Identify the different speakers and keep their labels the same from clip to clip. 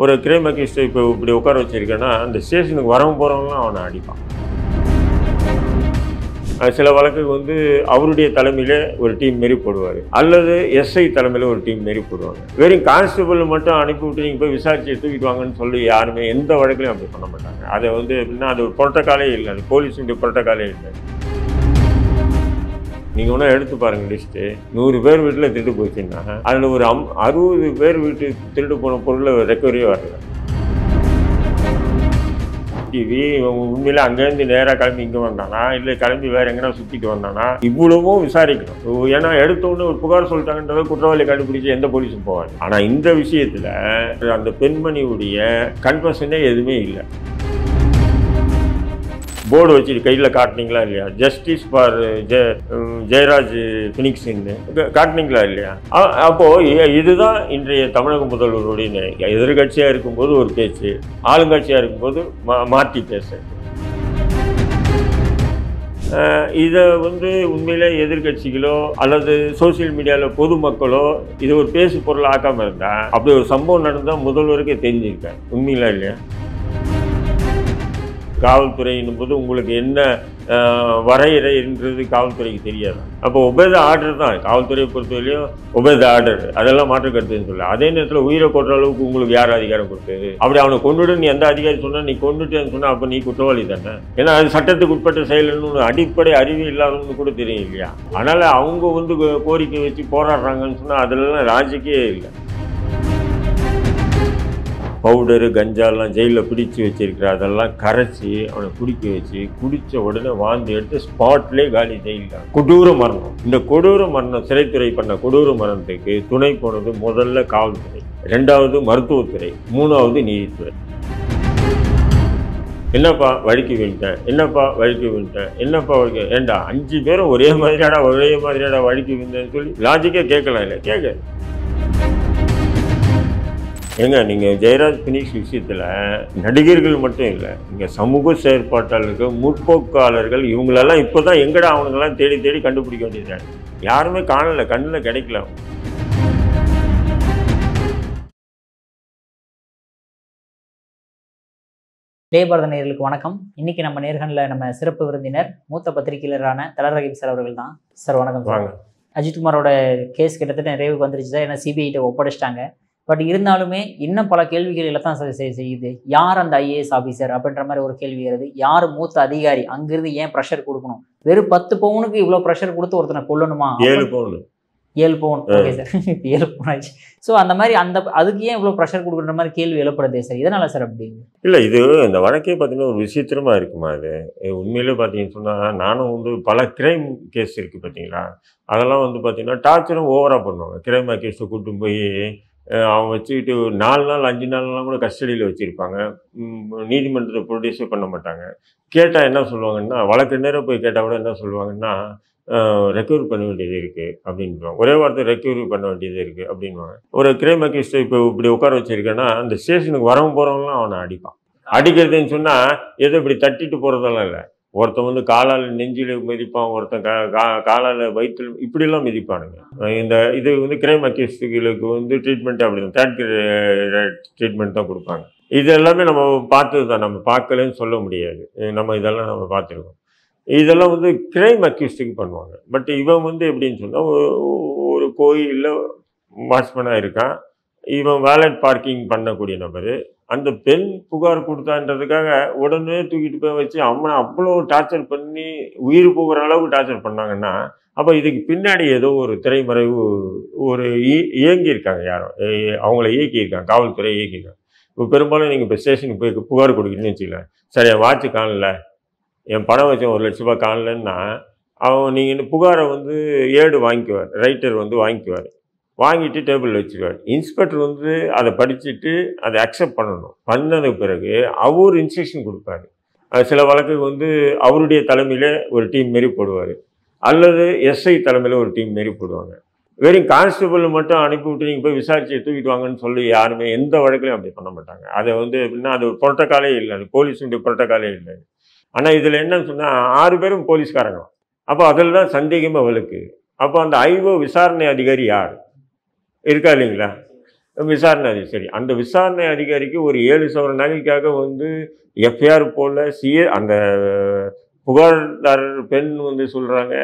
Speaker 1: ஒரு கிரைம் அக்யூஸ்டை இப்போ இப்படி உட்கார வச்சிருக்கேன்னா அந்த ஸ்டேஷனுக்கு வரவும் போகிறவங்களாம் அவனை அடிப்பான். சில வழக்கு வந்து அவருடைய தலைமையில் ஒரு டீம் மாரி போடுவார், அல்லது எஸ்ஐ தலைமையில் ஒரு டீம் மாரி போடுவாங்க. வெறும் கான்ஸ்டபிள் மட்டும் அனுப்பிவிட்டு நீங்கள் போய் விசாரிச்சு தூக்கிட்டு வாங்கன்னு சொல்லி யாருமே எந்த வழக்குலையும் அப்படி பண்ண மாட்டாங்க. அதை வந்து எப்படின்னா அது ஒரு புரோட்டோக்காலே இல்லை, அது போலீஸுடைய புரோட்டோக்காலே இல்லை. நீங்கள் ஒன்றும் எடுத்து பாருங்கள் லிஸ்ட்டு, 100 பேர் வீட்டில் திருட்டு போச்சுன்னா அதில் ஒரு 60 பேர் வீட்டுக்கு திருட்டு போன பொருளை ரெக்கவரியே வரல. உண்மையில அங்கேருந்து நேராக கிளம்பி இங்கே வந்தானா இல்லை கிளம்பி வேறு எங்கன்னா சுற்றிட்டு வந்தானா இவ்வளவும் விசாரிக்கணும். ஏன்னா எடுத்தோன்னு ஒரு புகார் சொல்லிட்டாங்கன்றத குற்றவாளி கண்டுபிடிச்சி எந்த போலீஸும் போவாங்க. ஆனால் இந்த விஷயத்தில் அந்த பெண்மணியுடைய கன்ஃபெஷனே எதுவுமே இல்லை. போர்டு வச்சுட்டு கையில் காட்டினீங்களா இல்லையா, ஜஸ்டிஸ் ஃபார் ஜெயராஜ் ஃபினிக்ஸ்ன்னு காட்டினீங்களா இல்லையா? அப்போது இதுதான் இன்றைய தமிழக முதல்வருடைய எதிர்கட்சியாக இருக்கும்போது ஒரு பேச்சு, ஆளுங்கட்சியாக இருக்கும்போது மாற்றி பேச. இதை வந்து உண்மையிலே எதிர்கட்சிகளோ அல்லது சோசியல் மீடியாவில் பொதுமக்களோ இது ஒரு பேசு பொருள் ஆக்காமல் இருந்தால் அப்படி ஒரு சம்பவம் நடந்தால் முதல்வருக்கே தெரிஞ்சிருக்கேன். உண்மையில இல்லையா? காவல்துறையினும் போது உங்களுக்கு என்ன வரையறைன்றது காவல்துறைக்கு தெரியாது. அப்போ ஒபேத ஆர்டர் தான் காவல்துறையை பொறுத்தவரையிலையும் ஒபேத ஆர்டர், அதெல்லாம் மாற்று கருத்துன்னு சொல்ல. அதே நேரத்தில் உயிரை கொட்டுற அளவுக்கு உங்களுக்கு யார் அதிகாரம் கொடுத்தது? அப்படி அவனை கொண்டுட்டு நீ எந்த அதிகாரி சொன்னால் நீ கொண்டுட்டேன்னு சொன்னால் அப்போ நீ குற்றவாளி தானே. ஏன்னா அது சட்டத்துக்கு உட்பட்ட செயல்னு அடிப்படை அறிவு இல்லாதவங்க கூட தெரியும் இல்லையா? அதனால் அவங்க வந்து கோரிக்கை வச்சு போராடுறாங்கன்னு சொன்னால் அதெல்லாம் லாஜிக்கே இல்லை. பவுடரு கஞ்சாலாம் ஜெயிலில் பிடிச்சி வச்சிருக்கிற அதெல்லாம் கரைச்சி அவனை குடிக்க வச்சு குடித்த உடனே வாந்தி எடுத்து ஸ்பாட்லேயே காலி ஜெயிலில். கொடூர மரணம். இந்த கொடூர மரணம், சிறைத்துறை பண்ண கொடூர மரணத்துக்கு துணை போனது முதல்ல காவல்துறை, 2வது மருத்துவத்துறை, 3வது நீதித்துறை. என்னப்பா வழுக்கி விழுட்டேன், என்னப்பா வழுக்கி விழுட்டேன், என்னப்பா வழுக்க ஏண்டா 5 பேரும் ஒரே மாதிரியாடா வழுக்கி விழுந்தேன்னு சொல்லி லாஜிக்கே கேட்கலாம் இல்லை கேட்க. ஏங்க நீங்கள் ஜெயராஜ் ஃபினிக்ஸ் விஷயத்தில் நடிகர்கள் மட்டும் இல்லை, இங்கே சமூக செயற்பாட்டாளர்கள், முற்போக்காளர்கள், இவங்களெல்லாம் இப்போ தான் எங்கடா அவனுங்கெல்லாம் தேடி தேடி கண்டுபிடிக்க வேண்டியது. யாருமே காணலை, கண்ணில் கிடைக்கல.
Speaker 2: பாரத நேயர்களுக்கு வணக்கம். இன்னைக்கு நம்ம நேர்காணல நம்ம சிறப்பு விருந்தினர் மூத்த பத்திரிகையாளரான தலர் ரஹீம் சார் அவர்கள் தான். சார் வணக்கம்.
Speaker 1: வாங்க.
Speaker 2: அஜித்குமாரோட கேஸ் கிட்டத்தட்ட நிறைவுக்கு வந்துருச்சு தான், ஏன்னா சிபிஐட்ட ஒப்படைச்சிட்டாங்க. பட் இருந்தாலுமே இன்னும் பல கேள்விகள் எல்லாம் தான் செய்யுது. யார் அந்த ஐஏஎஸ் ஆஃபீஸர் அப்படின்ற மாதிரி ஒரு கேள்வி வருது. யார் மூத்த அதிகாரி, அங்கிருந்து ஏன் ப்ரெஷர் கொடுக்கணும்? வெறும் 10 பவுனுக்கு இவ்வளோ ப்ரெஷர் கொடுத்து ஒருத்தனை கொல்லணுமா?
Speaker 1: 7 பவுன்.
Speaker 2: ஓகே சார், 7 பவுன் ஆச்சு. ஸோ அந்த மாதிரி அதுக்கு ஏன் இவ்வளோ ப்ரெஷர் கொடுக்குற மாதிரி கேள்வி எழுப்புறதே சார், இதனால சார் அப்படிங்க?
Speaker 1: இல்லை, இது இந்த வழக்கே பார்த்தீங்கன்னா ஒரு விசித்திரமாக இருக்குமா? இது உண்மையிலே பார்த்தீங்கன்னு சொன்னால் நானும் வந்து பல கிரைம் கேஸ் இருக்குது பார்த்தீங்களா, அதெல்லாம் வந்து பார்த்தீங்கன்னா டார்ச்சரும் ஓவராக பண்ணுவாங்க. கிரைம் கேஸை கூட்டு போய் அவன் வச்சுக்கிட்டு 4 நாள் 5 நாள்லாம் கூட கஸ்டடியில் வச்சுருப்பாங்க. நீதிமன்றத்தை ப்ரொடியூஸே பண்ண மாட்டாங்க. கேட்டால் என்ன சொல்லுவாங்கன்னா, வழக்கு நேரம் போய் கேட்டால் கூட என்ன சொல்லுவாங்கன்னா, ரெக்கவரி பண்ண வேண்டியது இருக்குது அப்படின்வாங்க. ஒரே வார்த்தை ரெக்கவரி பண்ண வேண்டியது இருக்குது அப்படின்வாங்க. ஒரு கிரைம் அக்யூஸ்டை இப்போ இப்படி உட்கார வச்சுருக்கேன்னா அந்த ஸ்டேஷனுக்கு வரவும் போகிறவங்களாம் அவனை அடிப்பான். அடிக்கிறதுன்னு சொன்னால் ஏதோ இப்படி தட்டிட்டு போகிறதெல்லாம் இல்லை. ஒருத்தன் வந்து காலால் நெஞ்சில் மிதிப்பான், ஒருத்தன் காலால் வயிற்றில், இப்படிலாம் மிதிப்பானுங்க. இது வந்து கிரைம் அக்யூஸ்டுகளுக்கு வந்து ட்ரீட்மெண்ட்டு அப்படி தான், 3rd கிரேட் ட்ரீட்மெண்ட் தான் கொடுப்பாங்க. இது எல்லாமே நம்ம பார்த்தது தான், நம்ம பார்க்கலன்னு சொல்ல முடியாது. இதெல்லாம் நம்ம பார்த்துருக்கோம். இதெல்லாம் வந்து கிரைம் அக்யூஸ்டுக்கு பண்ணுவாங்க. பட் இவன் வந்து எப்படின்னு சொன்னால் ஒரு கோயிலில் வாட்ச்மேனாக இருக்கான். இவன் வேலட் பார்க்கிங் பண்ணக்கூடிய நபர். அந்த பெண் புகார் கொடுத்தான்றதுக்காக உடனே தூக்கிட்டு போய் வச்சு அவனை அவ்வளோ டார்ச்சர் பண்ணி உயிர் போகிற அளவுக்கு டார்ச்சர் பண்ணாங்கன்னா அப்போ இதுக்கு பின்னாடி ஏதோ ஒரு திரைமறைவு ஒரு இயங்கியிருக்காங்க. யாரோ அவங்கள இயக்கியிருக்காங்க, காவல்துறை இயக்கியிருக்காங்க. இப்போ பெரும்பாலும் நீங்கள் இப்போ ஸ்டேஷனுக்கு போய் புகார் கொடுக்குறீங்கன்னு வச்சுக்கலாம், சரி என் வாட்சு காணல, என் பணம் வச்சேன் 1 லட்ச ரூபா காணலன்னா அவன் நீங்கள் புகாரை வந்து ஏடு வாங்கிக்குவார், ரைட்டர் வந்து வாங்கிக்குவார், வாங்கிட்டு டேபிளில் வச்சுருவார். இன்ஸ்பெக்டர் வந்து அதை படிச்சுட்டு அதை அக்செப்ட் பண்ணணும். பண்ணது பிறகு அவர் இன்ஸ்ட்ரக்ஷன் கொடுப்பாரு. சில வழக்கு வந்து அவருடைய தலைமையில் ஒரு டீம் மாரி போடுவார், அல்லது எஸ்ஐ தலைமையில் ஒரு டீம் மாரி போடுவாங்க. வெறும் கான்ஸ்டபிள் மட்டும் அனுப்பிவிட்டு நீங்கள் போய் விசாரிச்சு தூக்கிட்டு வாங்கன்னு சொல்லி யாருமே எந்த வழக்குலையும் அப்படி பண்ண மாட்டாங்க. அதை வந்து எப்படின்னா அது ஒரு புரோட்டோக்காலே இல்லை, அது போலீஸுடைய புரோட்டோக்காலே இல்லை. ஆனால் இதில் என்னன்னு சொன்னால் 6 பேரும் போலீஸ்காரங்க. அப்போ அதில் தான் சந்தேகமாக அவளுக்கு. அப்போ அந்த ஐஓ விசாரணை அதிகாரி யார் இருக்கா இல்லைங்களா? விசாரணை அதிகாரி. சரி, அந்த விசாரணை அதிகாரிக்கு ஒரு 7 சவரன் நகைக்காக வந்து எஃப்ஐஆர் போல அந்த புகார்தாரர் பெண் வந்து சொல்கிறாங்க,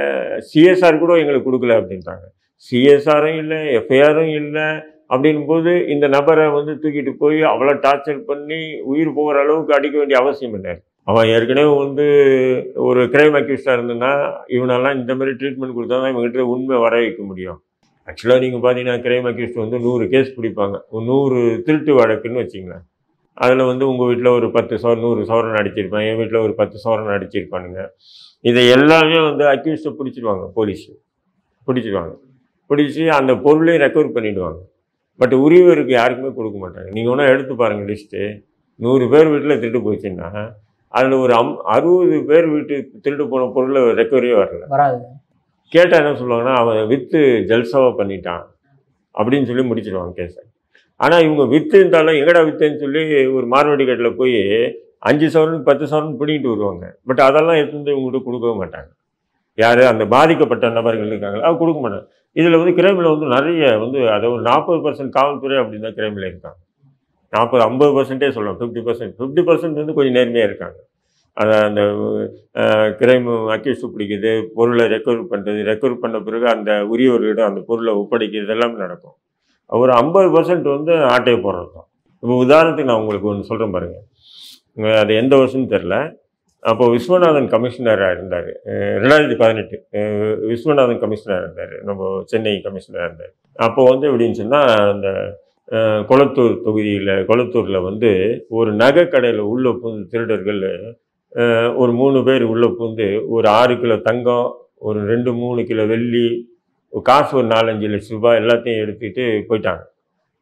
Speaker 1: சிஎஸ்ஆர் கூட எங்களுக்கு கொடுக்கல அப்படின்றாங்க. சிஎஸ்ஆரும் இல்லை, எஃப்ஐஆரும் இல்லை. அப்படின்போது இந்த நபரை வந்து தூக்கிட்டு போய் அவ்வளோ டார்ச்சர் பண்ணி உயிர் போகிற அளவுக்கு அடிக்க வேண்டிய அவசியம் இல்லை. அவன் ஏற்கனவே வந்து ஒரு கிரைம் அக்யூஸ்டாக இருந்ததுன்னா இவனெல்லாம் இந்த மாதிரி ட்ரீட்மெண்ட் கொடுத்தா தான் இவங்ககிட்ட உண்மை வர வைக்க முடியும். ஆக்சுவலாக நீங்கள் பார்த்தீங்கன்னா கிரைம் அக்யூஸ்ட் வந்து 100 கேஸ் பிடிப்பாங்க. 100 திருட்டு வழக்குன்னு வச்சிங்களேன். அதில் வந்து உங்கள் வீட்டில் ஒரு 10 சவரன் 100 சவரன் அடிச்சிருப்பான், என் வீட்டில் ஒரு 10 சவரன் அடிச்சிருப்பானுங்க. இதை எல்லாமே வந்து அக்யூஸ்ட்டை பிடிச்சிடுவாங்க, போலீஸ் பிடிச்சிடுவாங்க. பிடிச்சி அந்த பொருளையும் ரெக்கவர் பண்ணிவிடுவாங்க. பட் உரியவருக்கு யாருக்குமே கொடுக்க மாட்டாங்க. நீங்கள் ஒன்றா எடுத்து பாருங்கள் லிஸ்ட்டு. 100 பேர் வீட்டில் திருட்டு போச்சுன்னா அதில் ஒரு 60 பேர் வீட்டுக்கு திருட்டு போன பொருளை ரெக்கவரியே வராது. கேட்டால் என்ன சொல்லுவாங்கன்னா, அவன் விற்று ஜல்சாவாக பண்ணிட்டான் அப்படின்னு சொல்லி முடிச்சிடுவாங்க கேஸை. ஆனால் இவங்க விற்று இருந்தாலும் எங்கடா விற்றுன்னு சொல்லி ஒரு மார்வாடி கடையில் போய் 5 சவரனுக்கு 10 சவரன் பிடிக்கிட்டு வருவாங்க. பட் அதெல்லாம் எடுத்து இவங்ககிட்ட கொடுக்கவே மாட்டாங்க. யார் அந்த பாதிக்கப்பட்ட நபர்கள் இருக்காங்களோ அது கொடுக்க மாட்டாங்க. இதில் வந்து கிரைமில் வந்து நிறைய வந்து அதை ஒரு 40% காவல்துறை அப்படின்னு தான் கிரைமில் இருக்காங்க. 50% சொல்லலாம். 50% வந்து கொஞ்சம் நேர்மையாக இருக்காங்க. அதை அந்த கிரைம் அக்யூஸ்ட் பிடிக்குது, பொருளை ரெக்கவர் பண்ணுறது, ரெக்கவர் பண்ண பிறகு அந்த உரியவர்களிடம் அந்த பொருளை ஒப்படைக்கிறது எல்லாமே நடக்கும். ஒரு 50% வந்து ஆட்டையை போடுறது தான். இப்போ உதாரணத்துக்கு நான் உங்களுக்கு ஒன்று சொல்கிறேன் பாருங்கள். அது எந்த வருஷம்னு தெரில. அப்போது விஸ்வநாதன் கமிஷனராக இருந்தார். 2018 விஸ்வநாதன் கமிஷனராக இருந்தார். நம்ம சென்னை கமிஷனராக இருந்தார். அப்போ வந்து எப்படின்னு சொன்னால், அந்த கொளத்தூரில் வந்து ஒரு நகை கடையில் உள்ள புகுந்து திருடர்கள் ஒரு 3 பேர் உள்ளே புகுந்து ஒரு 6 கிலோ தங்கம், ஒரு 2-3 கிலோ வெள்ளி, காசு ஒரு 4-5 லட்ச ரூபாய் எல்லாத்தையும் எடுத்துக்கிட்டு போயிட்டாங்க.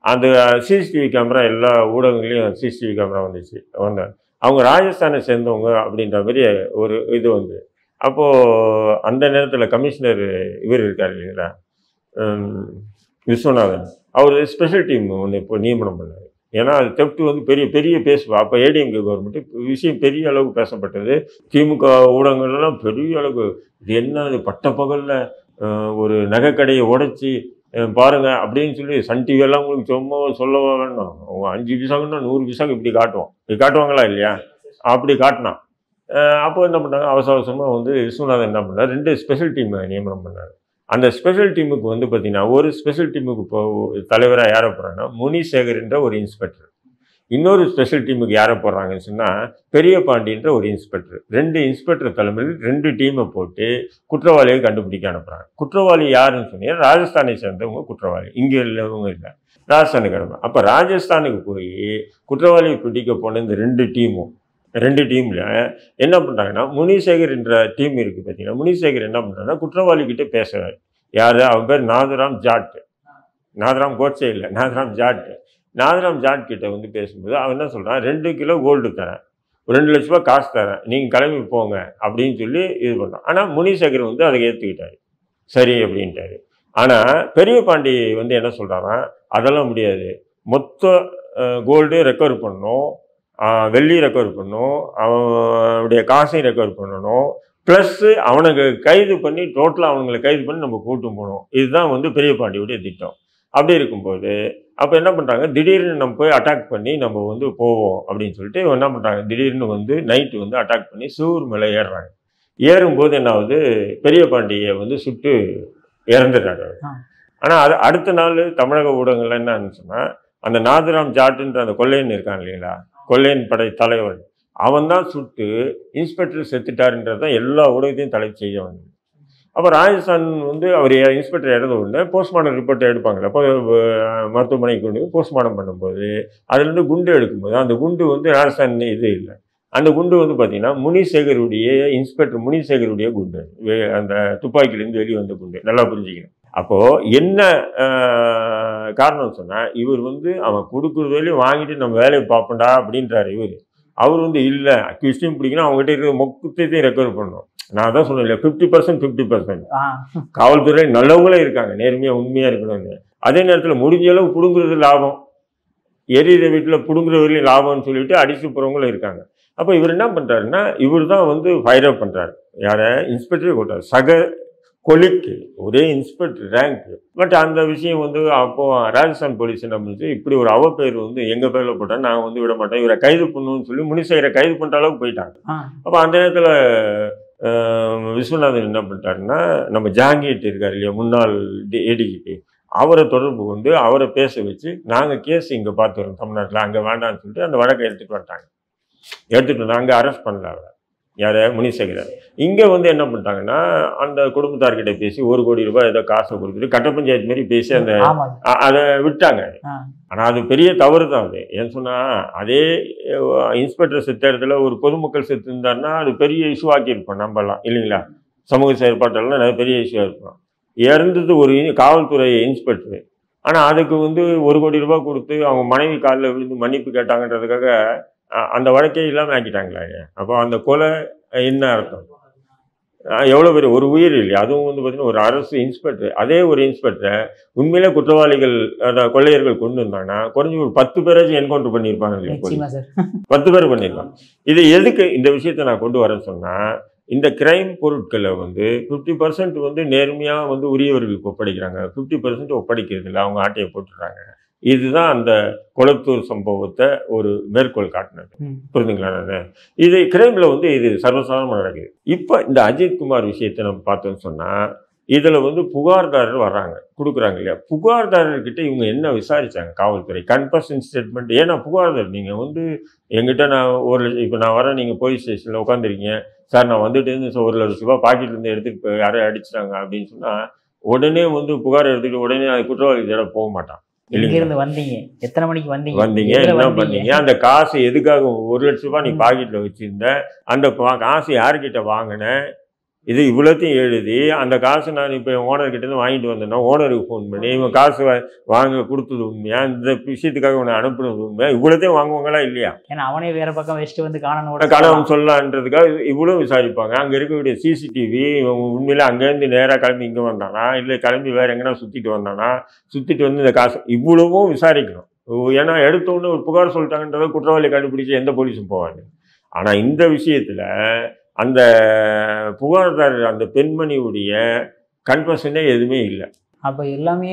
Speaker 1: அந்த சிசிடிவி கேமரா எல்லா ஊடகங்களையும் சிசிடிவி கேமரா வந்துச்சு. அவங்க ராஜஸ்தானை சேர்ந்தவங்க அப்படின்ற மாதிரி ஒரு இது வந்து. அப்போது அந்த நேரத்தில் கமிஷனர் இவர் இருக்கார் இல்லைங்களா, விஸ்வநாதன், அவர் ஸ்பெஷல் டீம் ஒன்று இப்போ நியமனம் பண்ணார். ஏன்னா அது தெஃப்ட் வந்து பெரிய பேசுவா. அப்போ ஏடிஎம்கே கவர்மெண்ட்டு விஷயம் பெரிய அளவுக்கு பேசப்பட்டது. திமுக ஊடகங்கள்லாம் பெரிய அளவுக்கு இது என்ன அது பட்டப்பகலில் ஒரு நகைக்கடையை உடைச்சி பாருங்க அப்படின்னு சொல்லி சன் டிவியெல்லாம் உங்களுக்கு சும்மா சொல்லவா வேணும். அவங்க 5 பைசாங்கன்னா 100 பைசாக்கு இப்படி காட்டுவோம். இப்படி காட்டுவாங்களா இல்லையா? அப்படி காட்டினான். அப்போ என்ன பண்ணாங்க, அவசரமாக வந்து விஸ்வநாதன் என்ன பண்ணார், 2 ஸ்பெஷல் டீம் நியமனம் பண்ணார். அந்த ஸ்பெஷல் டீமுக்கு வந்து பார்த்தீங்கன்னா, ஒரு ஸ்பெஷல் டீமுக்கு இப்போ தலைவராக யாரை போகிறாங்கன்னா முனிசேகர்ன்ற ஒரு இன்ஸ்பெக்டர். இன்னொரு ஸ்பெஷல் டீமுக்கு யாரை போடுறாங்கன்னு சொன்னால் பெரிய பாண்டின்ற ஒரு இன்ஸ்பெக்டர். 2 இன்ஸ்பெக்டர் தலைமையில் 2 டீமை போட்டு குற்றவாளியை கண்டுபிடிக்க அனுப்புகிறாங்க. குற்றவாளி யாருன்னு சொன்னீங்கன்னா ராஜஸ்தானை சேர்ந்தவங்க குற்றவாளி, இங்கே இல்லவங்க இல்லை, ராஜஸ்தானுக்கு கிடக்கும். அப்போ ராஜஸ்தானுக்கு போய் குற்றவாளியை பிடிக்க போன இந்த 2 டீமில் என்ன பண்ணுறாங்கன்னா, முனிசேகர் என்ற டீம் இருக்குது பார்த்தீங்கன்னா, முனிசேகர் என்ன பண்ணுறாங்கன்னா குற்றவாளிக்கிட்டே பேசுகிறார். யார்? அவன் பேர் நாதராம் ஜாட். நாதராம் கோட்சே இல்லை, நாதராம் ஜாட். நாதராம் ஜாட் கிட்ட வந்து பேசும்போது அவன் என்ன சொல்கிறான், 2 கிலோ கோல்டு தரேன், ஒரு 2 லட்ச ரூபா காசு தரேன், நீங்கள் கிளம்பி போங்க அப்படின்னு சொல்லி இது பண்ணான். ஆனால் முனிசேகர் வந்து அதை ஏற்றுக்கிட்டாரு, சரி அப்படின்ட்டாரு. ஆனால் பெரிய பாண்டி வந்து என்ன சொல்கிறான்னா, அதெல்லாம் முடியாது, மொத்த கோல்டு ரெக்கவர் பண்ணணும், வெள்ளி ரெக்கவர் பண்ணணும், அவனுடைய காசையும் ரெக்கவர் பண்ணணும், ப்ளஸ்ஸு அவனுக்கு கைது பண்ணி டோட்டலாக அவங்களை கைது பண்ணி நம்ம கூட்டும் போகணும். இதுதான் வந்து பெரிய பாண்டியுடைய திட்டம். அப்படி இருக்கும்போது அப்போ என்ன பண்ணுறாங்க, திடீர்னு நம்ம போய் அட்டாக் பண்ணி நம்ம வந்து போவோம் அப்படின்னு சொல்லிட்டு என்ன பண்ணுறாங்க, திடீர்னு வந்து நைட்டு வந்து அட்டாக் பண்ணி சூர் மேலே ஏறுறாங்க. ஏறும்போது என்ன ஆகுது, பெரிய பாண்டியை வந்து சுட்டு இறந்துடுறாங்க. ஆனால் அது அடுத்த நாள் தமிழக ஊடகங்கள்லாம் என்னன்னு சொன்னால், அந்த நாதராம் ஜாட்டுன்ற அந்த கொள்ளையன் இருக்கான் இல்லைங்களா, கொள்ளையன் படை தலைவன், அவன் தான் சுட்டு இன்ஸ்பெக்டர் செத்துட்டாருன்றது தான் எல்லா ஊடகத்தையும் தலை செய்ய வந்தது. அப்போ ராஜஸ்தான் வந்து அவர் இன்ஸ்பெக்டர் இறந்த உடனே போஸ்ட்மார்ட்டம் ரிப்போர்ட் எடுப்பாங்கள்ல, அப்போ மருத்துவமனைக்கு கொண்டு போய் போஸ்ட்மார்ட்டம் பண்ணும்போது அதுலேருந்து குண்டு எடுக்கும்போது அந்த குண்டு வந்து ராஜஸ்தான் இது இல்லை, அந்த குண்டு வந்து பார்த்திங்கன்னா முனிசேகருடைய இன்ஸ்பெக்டர் முனிசேகருடைய குண்டு, அந்த துப்பாக்கியிலேருந்து வெளியே வந்த குண்டு. நல்லா புரிஞ்சுக்கணும். அப்போது என்ன காரணம் சொன்னால், இவர் வந்து அவன் கொடுக்குறது வரையும் வாங்கிட்டு நம்ம வேலையை பார்ப்போண்டா அப்படின்றாரு இவர். அவர் வந்து இல்லை, அக்யூஸ்டையும் பிடிக்கணும், அவங்ககிட்ட இருக்கிற மொத்தத்தையும் ரெக்கவர் பண்ணணும். நான் தான் சொன்னேன் இல்லையா, 50% காவல்துறை நல்லவங்களே இருக்காங்க, நேர்மையாக உண்மையாக இருக்கணும்னு. அதே நேரத்தில் முடிஞ்ச அளவு பிடுங்குறது லாபம், எரியிற வீட்டில் பிடுங்குற வரையும் லாபம்னு சொல்லிட்டு அடிச்சு போகிறவங்களும் இருக்காங்க. அப்போ இவர் என்ன பண்ணுறாருன்னா, இவர் தான் வந்து ஃபயர் அப் பண்ணுறாரு. யாரை? இன்ஸ்பெக்டரே கொண்டார், சக கொலிக்கு ஒரே இன்ஸ்பெக்டர் ரேங்க். பட் அந்த விஷயம் வந்து அப்போது ராஜஸ்தான் போலீஸ் என்ன பண்ணுச்சு, இப்படி ஒரு அவப்பேர் வந்து எங்கள் பேரில் போட்டால் நான் வந்து விட மாட்டேன், இவரை கைது பண்ணணும்னு சொல்லி முனிசேகரை கைது பண்ணுற அளவுக்கு போயிட்டாங்க. அப்போ அந்த நேரத்தில் விஸ்வநாதன் என்ன பண்ணிட்டாருன்னா, நம்ம ஜாங்கிட்டு இருக்கார் இல்லையா முன்னாள் ஏடிஜிபி, அவரை தொடர்பு கொண்டு அவரை பேச வச்சு நாங்கள் கேஸ் இங்கே பார்த்துக்கிறோம் தமிழ்நாட்டில், அங்கே வேண்டாம்னு சொல்லிட்டு அந்த வழக்கை எடுத்துகிட்டு வந்துட்டாங்க. எடுத்துகிட்டு வந்து அங்கே அரெஸ்ட் பண்ணல அவரை, யாரை, முனிசேகர். இங்கே வந்து என்ன பண்ணிட்டாங்கன்னா, அந்த குடும்பத்தார்கிட்ட பேசி 1 கோடி ரூபாய் ஏதோ காசை கொடுத்துட்டு கட்ட பஞ்சாயத்து மாதிரி பேசி அந்த அதை விட்டாங்க. ஆனால் அது பெரிய தவறு தான். அது ஏன்னு சொன்னால், அதே இன்ஸ்பெக்டர் செத்த இடத்துல ஒரு பொதுமக்கள் செத்து இருந்தாருன்னா அது பெரிய இஷ்யூ ஆக்கியிருப்போம் நம்மலாம் இல்லைங்களா. சமூக செயற்பாட்டெல்லாம் நிறைய பெரிய இஷ்யூ இருக்கும். இறந்தது ஒரு காவல்துறை இன்ஸ்பெக்டர். ஆனால் அதுக்கு வந்து 1 கோடி ரூபாய் கொடுத்து அவங்க மனைவி காலில் விழுந்து மன்னிப்பு கேட்டாங்கன்றதுக்காக அந்த வழக்கே இல்லாமல் ஆக்கிட்டாங்களா. அப்போ அந்த கொலை என்ன அர்த்தம்? எவ்வளோ பெரிய ஒரு உயிர் இல்லையா. அதுவும் வந்து பார்த்தீங்கன்னா ஒரு அரசு இன்ஸ்பெக்டர், அதே ஒரு இன்ஸ்பெக்டரை உண்மையிலே குற்றவாளிகள் கொள்ளையர்கள் கொண்டு வந்தாங்கன்னா குறைஞ்சி ஒரு 10 பேராச்சும் என்கவுண்டர் பண்ணியிருப்பாங்க இல்லையா. 10 பேர் பண்ணியிருப்பாங்க. இது எதுக்கு இந்த விஷயத்தை நான் கொண்டு வரேன்னு சொன்னால், இந்த கிரைம் பொருட்களை வந்து 50% வந்து நேர்மையாக வந்து உரியவர்களுக்கு ஒப்படைக்கிறாங்க, 50% ஒப்படைக்கிறது இல்லை, அவங்க ஆட்டையை போட்டுடுறாங்க. இதுதான் அந்த கொளத்தூர் சம்பவத்தை ஒரு மேற்கோள் காட்டினது. புரிஞ்சுங்களா? நான் இது கிரைமில் வந்து இது சர்வசாதாரணமாக நடக்குது. இப்போ இந்த அஜித்குமார் விஷயத்தை நம்ம பார்த்தோன்னு சொன்னால், இதில் வந்து புகார்தாரர் வர்றாங்க, கொடுக்குறாங்க இல்லையா. புகார்தாரர்கிட்ட இவங்க என்ன விசாரித்தாங்க காவல்துறை? Confession statement. ஏன்னா புகார்தாரர் நீங்கள் வந்து எங்கிட்ட நான் இப்போ நான் வரேன், நீங்கள் போலீஸ் ஸ்டேஷனில் உட்காந்துருக்கீங்க சார், நான் வந்துட்டு 1 லட்ச ரூபா பாக்கெட்லேருந்து எடுத்துகிட்டு யாரும் அடிச்சிட்டாங்க அப்படின்னு சொன்னால், உடனே வந்து புகார் எடுத்துகிட்டு உடனே அது குற்றவாளி தேட போக மாட்டான்.
Speaker 2: வந்தீங்க, எத்தனை மணிக்கு வந்தீங்க,
Speaker 1: என்ன பண்ணீங்க, அந்த காசு எதுக்காக 1 லட்ச ரூபாய் நீ பாக்கெட்ல வச்சிருந்த, அந்த காசு யாருக்கிட்ட வாங்கின, இது இவ்வளோத்தையும் எழுதி அந்த காசு நான் இப்போ ஓனர்கிட்ட இருந்து வாங்கிட்டு வந்தேன்னா ஓனருக்கு ஃபோன் பண்ணி இவன் காசு வாங்க கொடுத்தது உண்மையா, இந்த விஷயத்துக்காக உன்னை அனுப்புனது உண்மையா, இவ்வளோத்தையும் வாங்குவாங்களா இல்லையா.
Speaker 2: ஏன்னா அவனே வேற பக்கம் வச்சுட்டு வந்து
Speaker 1: காணாமல் சொல்லலான்றதுக்காக இவ்வளோ விசாரிப்பாங்க. அங்கே இருக்கக்கூடிய சிசிடிவி உண்மையில அங்கேருந்து நேராக கிளம்பி இங்கே வந்தானா, இல்லை கிளம்பி வேற எங்கன்னா சுற்றிட்டு வந்தானா, சுற்றிட்டு வந்து இந்த காசு இவ்வளவும் விசாரிக்கணும். ஏன்னா எடுத்தோன்னு ஒரு புகார் சொல்லிட்டாங்கன்றதை குற்றவாளி கண்டுபிடிச்சி எந்த போலீஸும் போவாங்க. ஆனால் இந்த விஷயத்தில் அந்த புகார்தாரர் அந்த பெண்மணியுடைய கன்ஃபஷனே எதுவுமே இல்லை.
Speaker 2: அப்போ எல்லாமே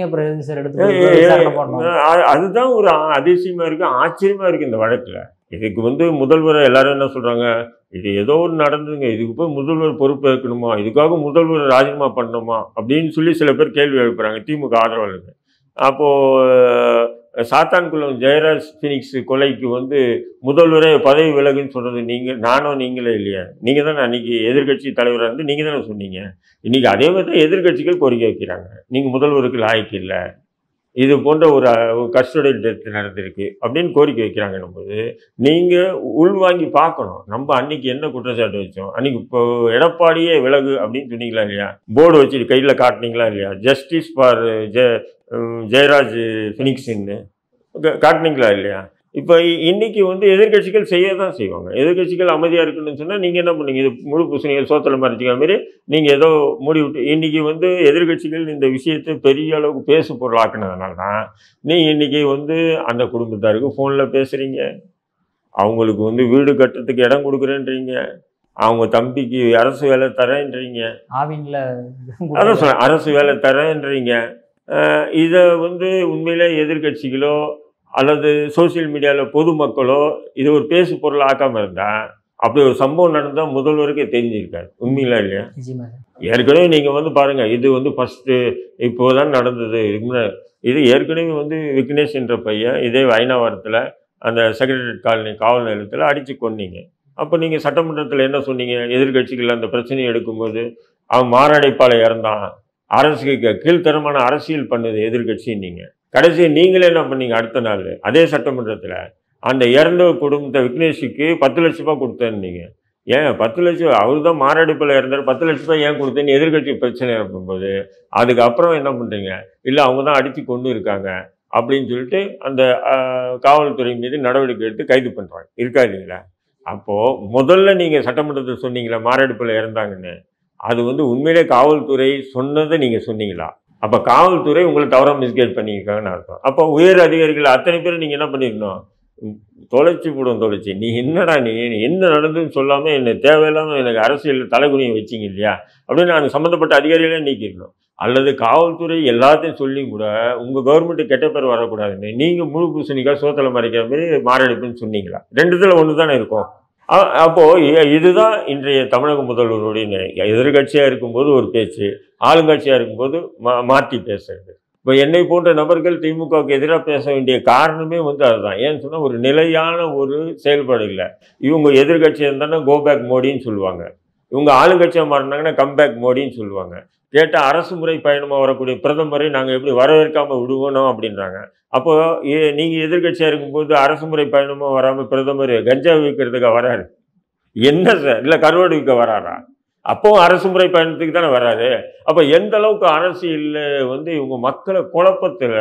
Speaker 1: அதுதான் ஒரு அதிசயமா இருக்கு, ஆச்சரியமா இருக்கு இந்த வழக்குல. இதுக்கு வந்து முதல்வர் எல்லாரும் என்ன சொல்றாங்க, இது ஏதோ ஒன்று நடந்துங்க, இதுக்கு போய் முதல்வர் பொறுப்பு ஏற்கணுமா, இதுக்காக முதல்வர் ராஜினாமா பண்ணணுமா அப்படின்னு சொல்லி சில பேர் கேள்வி எழுப்புறாங்க திமுக ஆதரவாளர்கள். அப்போ சாத்தான்குளம் ஜெயராஜ் பினிக்ஸ் கொலைக்கு வந்து முதல்வரே பதவி விலகுன்னு சொல்றது நீங்களே இல்லையா. நீங்க தானே அன்னைக்கு எதிர்கட்சி தலைவராக இருந்து நீங்க தானே சொன்னீங்க. இன்னைக்கு அதே மாதிரி தான் எதிர்கட்சிகள் கோரிக்கை வைக்கிறாங்க, நீங்க முதல்வருக்கு லாய்க்கு இல்லை, இது போன்ற ஒரு கஸ்டோடியல் டெத் நடந்திருக்கு அப்படின்னு கோரிக்கை வைக்கிறாங்கன்னும் போது நீங்கள் உள்வாங்கி பார்க்கணும். நம்ம அன்னைக்கு என்ன குற்றச்சாட்டு வச்சோம், அன்னைக்கு இப்போ எடப்பாடியே விலகு அப்படின்னு சொன்னீங்களா இல்லையா, போர்டு வச்சுட்டு கையில் காட்டினீங்களா இல்லையா, ஜஸ்டிஸ் ஃபார் ஜெயராஜ் ஃபினிக்ஸ்ன்னு காட்டினீங்களா இல்லையா. இப்போ இன்னைக்கு வந்து எதிர்கட்சிகள் செய்ய தான் செய்வாங்க. எதிர்கட்சிகள் அமைதியாக இருக்குன்னு சொன்னால் நீங்கள் என்ன பண்ணீங்க, இது முழு பூசணிகள் சோத்தில் மறைச்சிக்கிற மாதிரி நீங்கள் ஏதோ மூடி விட்டு இன்னைக்கு வந்து எதிர்கட்சிகள் இந்த விஷயத்தை பெரிய அளவுக்கு பேசு பொருளாக்குனதுனால தான் இன்னைக்கு வந்து அந்த குடும்பத்தாருக்கு ஃபோனில் பேசுகிறீங்க, அவங்களுக்கு வந்து வீடு கட்டுறதுக்கு இடம் கொடுக்குறேன்றீங்க, அவங்க தம்பிக்கு அரசு வேலை தரேன்றீங்க, அதான் சொல்ல அரசு வேலை தரேன்றீங்க. இதை வந்து உண்மையிலே எதிர்கட்சிகளோ அல்லது சோசியல் மீடியாவில் பொதுமக்களோ இது ஒரு பேசு பொருள் ஆக்காமல் இருந்தால் அப்படி ஒரு சம்பவம் நடந்தால் முதல்வருக்கே தெரிஞ்சிருக்காரு. உண்மையில இல்லையா. ஏற்கனவே நீங்கள் வந்து பாருங்கள், இது வந்து ஃபஸ்ட்டு இப்போ தான் நடந்தது. இது ஏற்கனவே வந்து விக்னேஷ் என்ற பையன் இதே வைணவரத்தில் அந்த செக்ரட்டரியேட் காலனி காவல் நிலையத்தில் அடித்து கொன்னீங்க. அப்போ நீங்கள் சட்டமன்றத்தில் என்ன சொன்னீங்க, எதிர்கட்சிகள் அந்த பிரச்சனையை எடுக்கும்போது அவன் மாரடைப்பால் இறந்தான், அரசுக்கு கீழ்த்தரமான அரசியல் பண்ணுது எதிர்கட்சி. நீங்கள் கடைசி நீங்களே என்ன பண்ணீங்க, அடுத்த நாள் அதே சட்டமன்றத்தில் அந்த இறந்த குடும்பத்தை விக்னேஷுக்கு 10 லட்ச ரூபாய் கொடுத்தேன்னீங்க. ஏன் 10 லட்சம், அவர் தான் மாரடைப்பில் இறந்தார், 10 லட்ச ரூபாய் ஏன் கொடுத்தேன்னு எதிர்கட்சி பிரச்சனை இருக்கும்போது அதுக்கப்புறம் என்ன பண்ணுறீங்க, இல்லை அவங்க தான் அடித்து கொண்டு இருக்காங்க அப்படின்னு சொல்லிட்டு அந்த காவல்துறை மீது நடவடிக்கை எடுத்து கைது பண்ணுறாங்க. இருக்காதுங்களா. அப்போது முதல்ல நீங்கள் சட்டமன்றத்தில் சொன்னீங்களா மாரடைப்பில் இறந்தாங்கன்னு, அது வந்து உண்மையிலே காவல்துறை சொன்னதை நீங்கள் சொன்னீங்களா? அப்போ காவல்துறை உங்களை தவறாக மிஸ்கைட் பண்ணியிருக்காங்கன்னு அர்த்தம். அப்போ உயர் அதிகாரிகள் அத்தனை பேர் நீங்கள் என்ன பண்ணியிருக்கணும், தொலைச்சி போடும் தொலைச்சி. நீ என்னடா நீ என்ன நடந்ததுன்னு சொல்லாமல் என்னை தேவையில்லாமல் எனக்கு அரசியல் தலைகுனியை வச்சிங்க இல்லையா அப்படின்னு நான் சம்மந்தப்பட்ட அதிகாரிகளே நீக்கிடணும். அல்லது காவல்துறை எல்லாத்தையும் சொல்லியும் கூட உங்கள் கவர்மெண்ட்டு கெட்ட பேர் வரக்கூடாதுன்னு நீங்கள் முழு பூசணிக்காய் சோத்தலை மறைக்கிற மாதிரி மாரடைப்புன்னு சொன்னீங்களா? ரெண்டுத்தில் ஒன்று தானே இருக்கும். அப்போது இதுதான் இன்றைய தமிழக முதல்வருடைய நிலை. எதிர்கட்சியாக இருக்கும்போது ஒரு பேச்சு, ஆளுங்கட்சியாக இருக்கும்போது மாற்றி பேசுறது. இப்போ என்னை போன்ற நபர்கள் திமுகவுக்கு எதிராக பேச வேண்டிய காரணமே வந்து அதுதான். ஏன்னு சொன்னால் ஒரு நிலையான ஒரு செயல்பாடு இல்லை. இவங்க எதிர்கட்சியாக இருந்தாங்கன்னா கோபேக் மோடின்னு சொல்லுவாங்க, இவங்க ஆளுங்கட்சியாக மாறினாங்கன்னா கம்பேக் மோடின்னு சொல்லுவாங்க. கேட்டால் அரசு முறை பயணமாக வரக்கூடிய பிரதமரை நாங்கள் எப்படி வரவேற்காமல் விடுவோனோம் அப்படின்றாங்க. அப்போது நீங்கள் எதிர்கட்சியாக இருக்கும்போது அரசு முறை பயணமாக வராமல் பிரதமர் கஞ்சா விற்கிறதுக்காக வராரு என்ன சார்? இல்லை கருவாடு விற்க வராரா? அப்போவும் அரசு முறை பயணத்துக்கு தானே வராது. அப்போ எந்த அளவுக்கு அரசியலில் வந்து இவங்க மக்களை குழப்பத்தில்